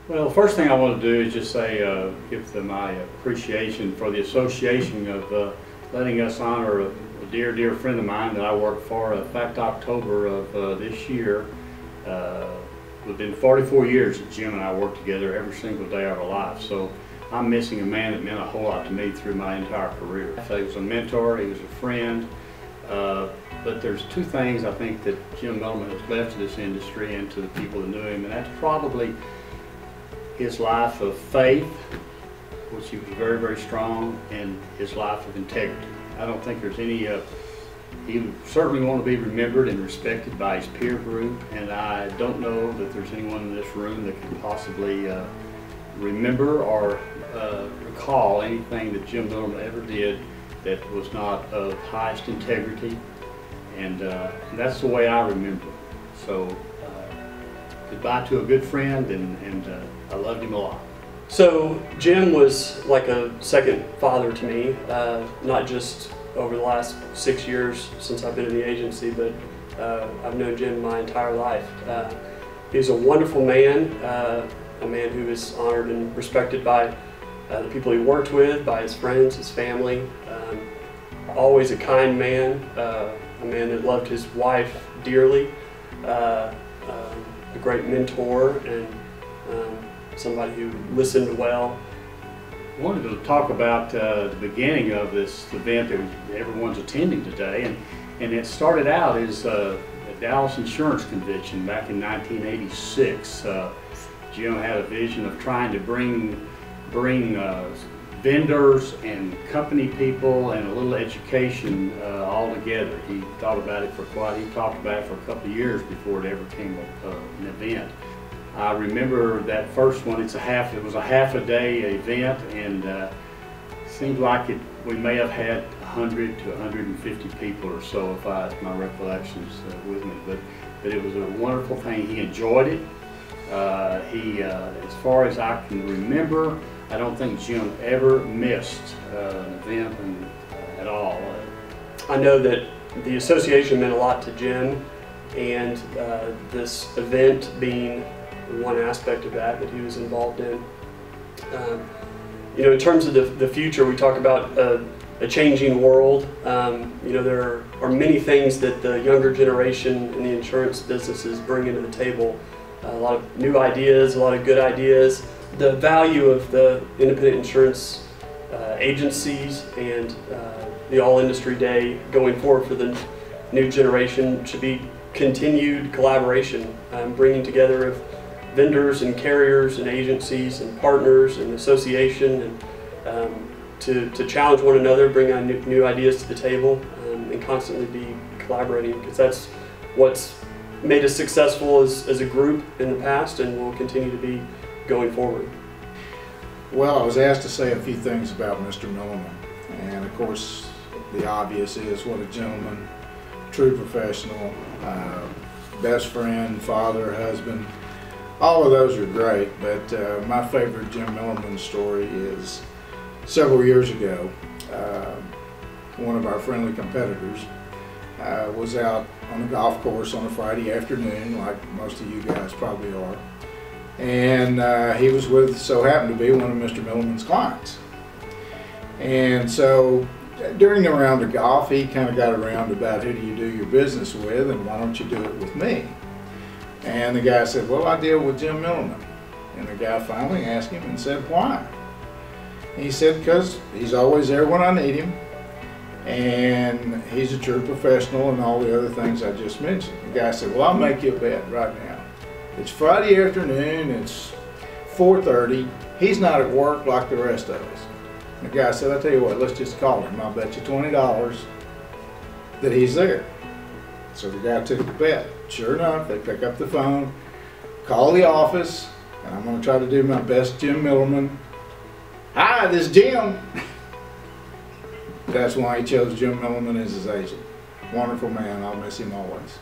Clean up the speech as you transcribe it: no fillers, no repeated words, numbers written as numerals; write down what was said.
Well, the first thing I want to do is just say, give them my appreciation for the association of letting us honor a dear, dear friend of mine that I work for. In fact, October of this year, it's been 44 years that Jim and I worked together every single day of our life. So I'm missing a man that meant a whole lot to me through my entire career. He was a mentor, he was a friend, but there's two things I think that Jim Millerman has left to this industry and to the people that knew him, and that's probably his life of faith, which he was very, very strong, and his life of integrity. I don't think there's any, he would certainly want to be remembered and respected by his peer group, and I don't know that there's anyone in this room that can possibly remember or recall anything that Jim Millerman ever did that was not of highest integrity, and that's the way I remember him. So goodbye to a good friend, and I loved him a lot. So Jim was like a second father to me, not just over the last 6 years since I've been in the agency, but I've known Jim my entire life. He was a wonderful man, a man who was honored and respected by the people he worked with, by his friends, his family. Always a kind man, a man that loved his wife dearly, a great mentor, and somebody who listened well. I wanted to talk about the beginning of this event that everyone's attending today, and it started out as a Dallas Insurance Convention back in 1986. Jim had a vision of trying to bring vendors and company people and a little education all together. He thought about it he talked about it for a couple of years before it ever came an event. I remember that first one. It was a half a day event, and it seemed like we may have had 100 to 150 people or so, if my recollections with me. But it was a wonderful thing. He enjoyed it. As far as I can remember, I don't think Jim ever missed an event at all. I know that the association meant a lot to Jim, and this event being one aspect of that he was involved in. You know, in terms of the future, we talk about a changing world. You know, there are many things that the younger generation in the insurance businesses bring into the table. A lot of new ideas, a lot of good ideas. The value of the independent insurance agencies and the All Industry Day going forward for the new generation should be continued collaboration, bringing together of vendors and carriers and agencies and partners and association, and to challenge one another, bring on new ideas to the table, and constantly be collaborating, because that's what's made us successful as a group in the past, and will continue to be going forward. Well, I was asked to say a few things about Mr. Millerman, and of course the obvious is what a gentleman, true professional, best friend, father, husband. All of those are great, but my favorite Jim Millerman story is several years ago. One of our friendly competitors was out on a golf course on a Friday afternoon, like most of you guys probably are, and he was with, so happened to be, one of Mr. Millerman's clients. And so during the round of golf, he kind of got around about who do you do your business with, and why don't you do it with me? And the guy said, well, I deal with Jim Millerman. And the guy finally asked him and said, why? And he said, because he's always there when I need him, and he's a true professional, and all the other things I just mentioned. The guy said, well, I'll make you a bet right now. It's Friday afternoon, it's 4:30, he's not at work like the rest of us. And the guy said, I'll tell you what, let's just call him. I'll bet you $20 that he's there. So the guy took the bet. Sure enough, they pick up the phone, call the office, and I'm going to try to do my best Jim Millerman. Hi, this is Jim. That's why he chose Jim Millerman as his agent. Wonderful man, I'll miss him always.